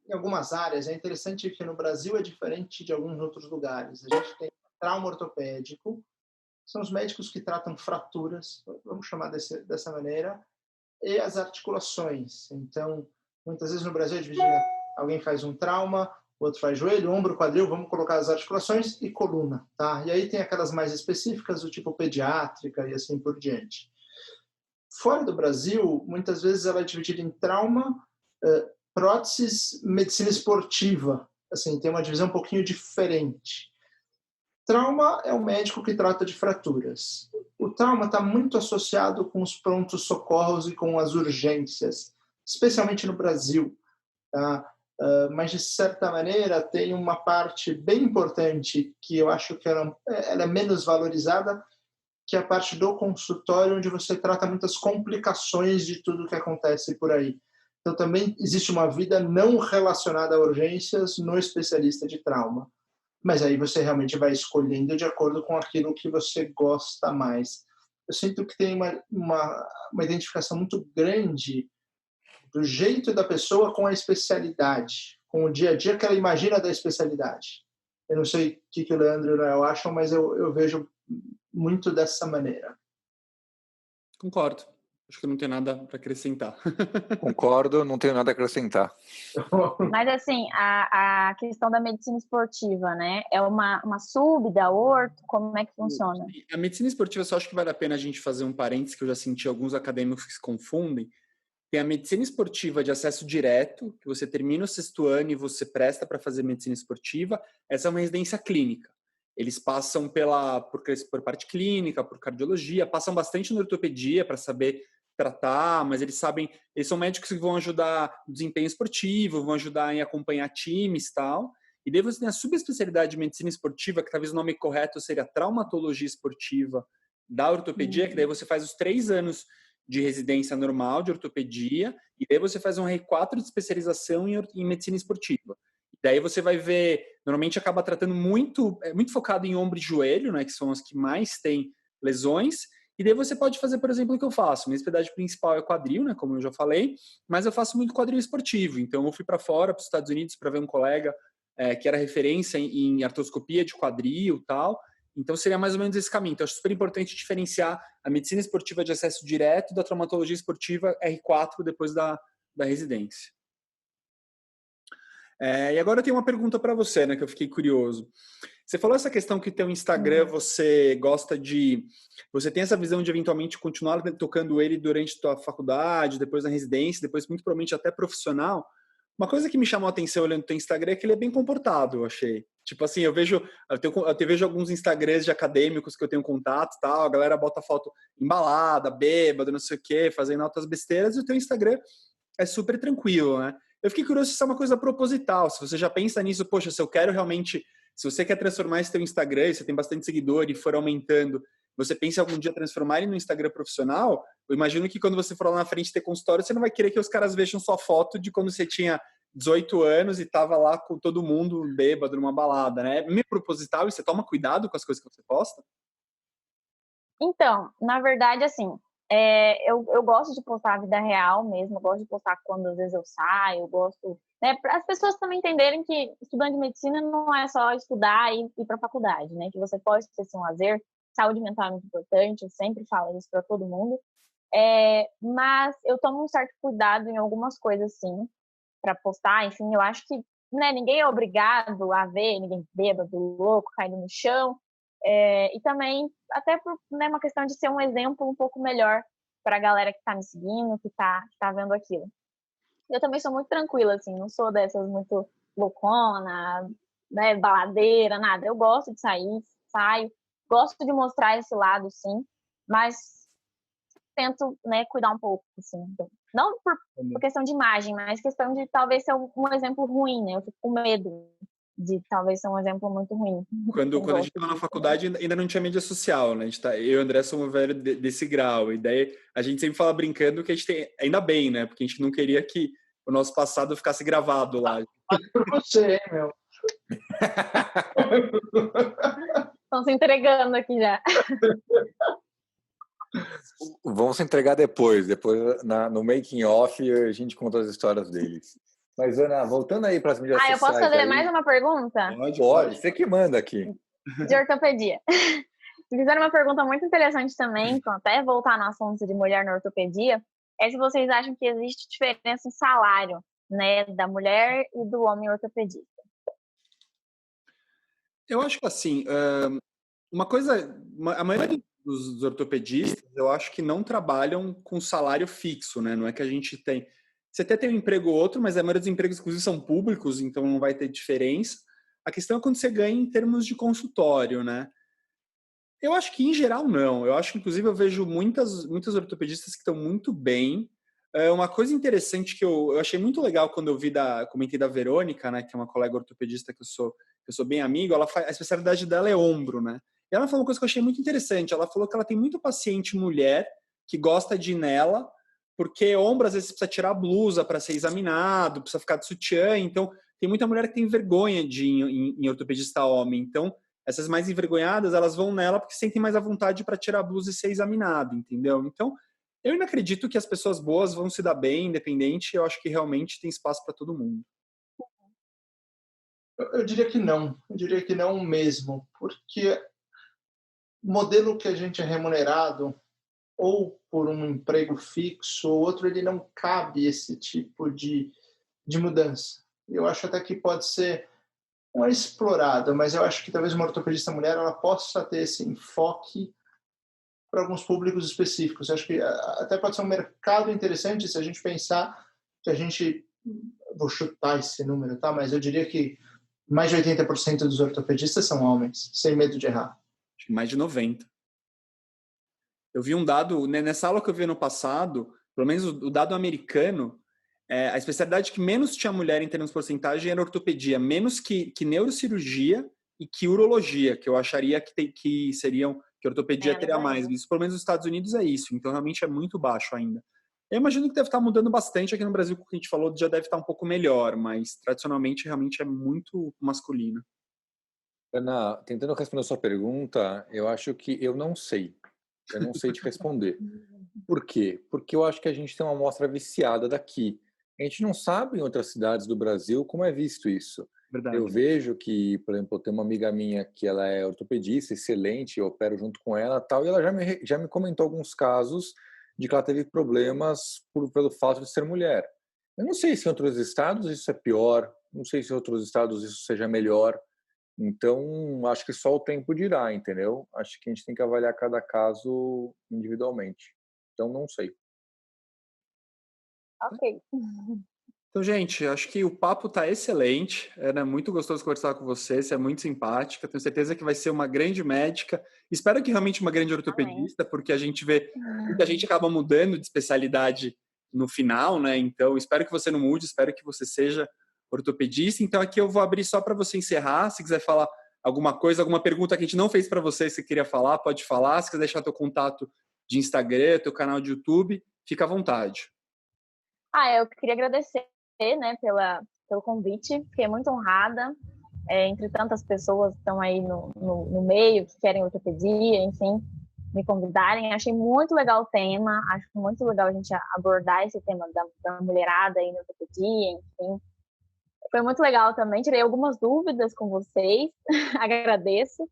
em algumas áreas, é interessante que no Brasil é diferente de alguns outros lugares. A gente tem trauma ortopédico, são os médicos que tratam fraturas, vamos chamar dessa maneira, e as articulações. Então, muitas vezes no Brasil é dividido, alguém faz um trauma, o outro faz joelho, ombro, quadril, vamos colocar as articulações e coluna, tá? E aí tem aquelas mais específicas, do tipo pediátrica e assim por diante. Fora do Brasil, muitas vezes ela é dividida em trauma, próteses, medicina esportiva. Assim, tem uma divisão um pouquinho diferente. Trauma é o médico que trata de fraturas. O trauma está muito associado com os prontos-socorros e com as urgências, especialmente no Brasil. Tá? Mas, de certa maneira, tem uma parte bem importante que eu acho que ela é menos valorizada, que é a parte do consultório, onde você trata muitas complicações de tudo que acontece por aí. Então, também existe uma vida não relacionada a urgências no especialista de trauma. Mas aí você realmente vai escolhendo de acordo com aquilo que você gosta mais. Eu sinto que tem uma identificação muito grande do jeito da pessoa com a especialidade, com o dia a dia que ela imagina da especialidade. Eu não sei o que o Leandro e o Noel acham, mas eu vejo muito dessa maneira. Concordo. Acho que não tem nada para acrescentar. Concordo, não tenho nada a acrescentar. Mas, assim, a questão da medicina esportiva, né? É uma sub da orto? Como é que funciona? A medicina esportiva, eu só acho que vale a pena a gente fazer um parênteses, que eu já senti alguns acadêmicos que se confundem. Tem a medicina esportiva de acesso direto, que você termina o 6º ano e você presta para fazer medicina esportiva. Essa é uma residência clínica. eles passam por parte clínica, por cardiologia, passam bastante na ortopedia para saber tratar, mas eles são médicos que vão ajudar no desempenho esportivo, vão ajudar em acompanhar times e tal. E daí você tem a subespecialidade de medicina esportiva, que talvez o nome correto seria traumatologia esportiva da ortopedia, que daí você faz os 3 anos de residência normal de ortopedia, e daí você faz um R4 de especialização em medicina esportiva. E daí você vai ver, normalmente acaba tratando muito focado em ombro e joelho, né, que são as que mais têm lesões. E daí você pode fazer, por exemplo, o que eu faço. Minha especialidade principal é quadril, né, como eu já falei, mas eu faço muito quadril esportivo. Então eu fui para fora, para os Estados Unidos, para ver um colega que era referência em artroscopia de quadril e tal. Então seria mais ou menos esse caminho. Então acho super importante diferenciar a medicina esportiva de acesso direto da traumatologia esportiva R4 depois da residência. E agora eu tenho uma pergunta para você, né, que eu fiquei curioso. Você falou essa questão que teu Instagram, você tem essa visão de eventualmente continuar tocando ele durante a tua faculdade, depois na residência, depois muito provavelmente até profissional. Uma coisa que me chamou a atenção olhando teu Instagram é que ele é bem comportado, eu achei. Tipo assim, eu vejo alguns Instagrams de acadêmicos que eu tenho contato e tal, a galera bota foto embalada, bêbado, não sei o quê, fazendo altas besteiras, e o teu Instagram é super tranquilo, né? Eu fiquei curioso se isso é uma coisa proposital, se você já pensa nisso, poxa, se você quer transformar esse teu Instagram, você tem bastante seguidor e for aumentando, você pensa em algum dia transformar ele no Instagram profissional, eu imagino que quando você for lá na frente ter consultório, você não vai querer que os caras vejam sua foto de quando você tinha 18 anos e tava lá com todo mundo bêbado numa balada, né? É meio proposital e você toma cuidado com as coisas que você posta? Então, na verdade, assim, eu gosto de postar a vida real mesmo, eu gosto de postar quando às vezes eu saio, eu gosto, né, para as pessoas também entenderem que estudante de medicina não é só estudar e ir para a faculdade, né, que você pode ter um lazer, saúde mental é muito importante, eu sempre falo isso para todo mundo, mas eu tomo um certo cuidado em algumas coisas, sim, para postar, enfim, eu acho que, né, ninguém é obrigado a ver ninguém bêbado, louco, caindo no chão, e também, até por, né, uma questão de ser um exemplo um pouco melhor para a galera que está me seguindo, que tá vendo aquilo. Eu também sou muito tranquila, assim, não sou dessas muito loucona, né, baladeira, nada. Eu gosto de saio, gosto de mostrar esse lado, sim, mas tento, né, cuidar um pouco, assim. Não por questão de imagem, mas questão de talvez ser um exemplo ruim, né? Eu fico com medo de talvez ser um exemplo muito ruim. Quando a gente estava na faculdade, ainda não tinha mídia social, né? Eu e o André somos velho desse grau. E daí a gente sempre fala brincando que a gente tem, ainda bem, né? Porque a gente não queria que o nosso passado ficasse gravado lá. Por você, hein, meu? Estão se entregando aqui já. Vão se entregar depois no making off a gente conta as histórias deles. Mas, Ana, voltando aí para as mídias sociais... eu posso fazer mais uma pergunta? Pode, você que manda aqui. De ortopedia. Fizeram uma pergunta muito interessante também, até voltar no assunto de mulher na ortopedia, se vocês acham que existe diferença em salário, né, da mulher e do homem ortopedista. Eu acho que, assim, a maioria dos ortopedistas, eu acho que não trabalham com salário fixo, né? Não é que a gente tem... Você até tem um emprego ou outro, mas a maioria dos empregos, inclusive, são públicos, então não vai ter diferença. A questão é quando você ganha em termos de consultório, né? Eu acho que, em geral, não. Eu acho que, inclusive, eu vejo muitas ortopedistas que estão muito bem. Uma coisa interessante que eu achei muito legal quando eu comentei da Verônica, né, que é uma colega ortopedista que eu sou bem amigo, a especialidade dela é ombro, né? E ela falou uma coisa que eu achei muito interessante. Ela falou que ela tem muito paciente mulher que gosta de ir nela, porque ombro, às vezes, precisa tirar a blusa para ser examinado, precisa ficar de sutiã. Então, tem muita mulher que tem vergonha de ir em ortopedista homem. Então, essas mais envergonhadas, elas vão nela porque sentem mais à vontade para tirar a blusa e ser examinado, entendeu? Então, eu ainda acredito que as pessoas boas vão se dar bem, independente. Eu acho que realmente tem espaço para todo mundo. Eu diria que não. Eu diria que não mesmo. Porque o modelo que a gente é remunerado, ou por um emprego fixo, ou outro, ele não cabe esse tipo de mudança. Eu acho até que pode ser, não é explorado, mas eu acho que talvez uma ortopedista mulher ela possa ter esse enfoque para alguns públicos específicos. Eu acho que até pode ser um mercado interessante se a gente pensar que vou chutar esse número, tá? Mas eu diria que Mais de 80% dos ortopedistas são homens, sem medo de errar. Acho que mais de 90%. Eu vi um dado, né, nessa aula que eu vi ano passado, pelo menos o dado americano, a especialidade que menos tinha mulher em termos de porcentagem era ortopedia, menos que neurocirurgia e que urologia, que eu acharia que seriam, que ortopedia teria mais. Isso, pelo menos nos Estados Unidos, é isso. Então, realmente é muito baixo ainda. Eu imagino que deve estar mudando bastante aqui no Brasil, como a gente falou, já deve estar um pouco melhor, mas tradicionalmente realmente é muito masculino. Ana, tentando responder a sua pergunta, eu acho que eu não sei. Eu não sei te responder. Por quê? Porque eu acho que a gente tem uma amostra viciada daqui. A gente não sabe em outras cidades do Brasil como é visto isso. Verdade. Eu vejo que, por exemplo, eu tenho uma amiga minha que ela é ortopedista, excelente, eu opero junto com ela tal, e ela já me comentou alguns casos de que ela teve problemas pelo fato de ser mulher. Eu não sei se em outros estados isso é pior, não sei se em outros estados isso seja melhor. Então, acho que só o tempo dirá, entendeu? Acho que a gente tem que avaliar cada caso individualmente. Então, não sei. Ok. Então, gente, acho que o papo está excelente. Era muito gostoso conversar com você. Você é muito simpática. Tenho certeza que vai ser uma grande médica. Espero que realmente uma grande ortopedista, porque a gente vê muita gente acaba mudando de especialidade no final, né? Então, espero que você não mude. Espero que você seja ortopedista. Então, aqui eu vou abrir só para você encerrar. Se quiser falar alguma coisa, alguma pergunta que a gente não fez para você, se queria falar, pode falar. Se quiser deixar teu contato de Instagram, teu canal de YouTube, fica à vontade. Eu queria agradecer, né, pelo convite. Fiquei muito honrada. Entre tantas pessoas que estão aí no meio, que querem ortopedia, enfim, me convidarem. Achei muito legal o tema. Acho muito legal a gente abordar esse tema da mulherada aí na ortopedia, enfim. Foi muito legal também, tirei algumas dúvidas com vocês, agradeço.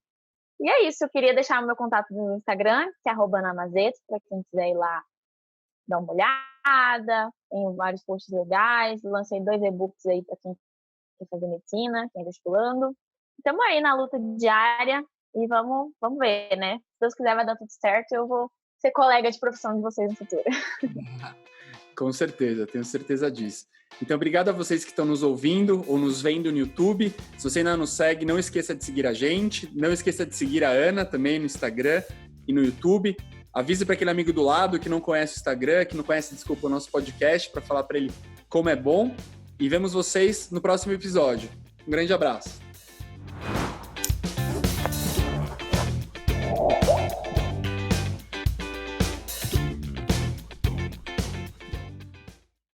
E é isso, eu queria deixar o meu contato no Instagram, que é @anamazeto, para quem quiser ir lá dar uma olhada. Tem vários posts legais, lancei 2 e-books aí para quem quer fazer medicina, quem está estudando. Estamos aí na luta diária e vamos ver, né? Se Deus quiser vai dar tudo certo, eu vou ser colega de profissão de vocês no futuro. Com certeza, tenho certeza disso. Então, obrigado a vocês que estão nos ouvindo ou nos vendo no YouTube. Se você ainda não segue, não esqueça de seguir a gente. Não esqueça de seguir a Ana também no Instagram e no YouTube. Avise para aquele amigo do lado que não conhece o Instagram, que não conhece, desculpa, o nosso podcast, para falar para ele como é bom. E vemos vocês no próximo episódio. Um grande abraço.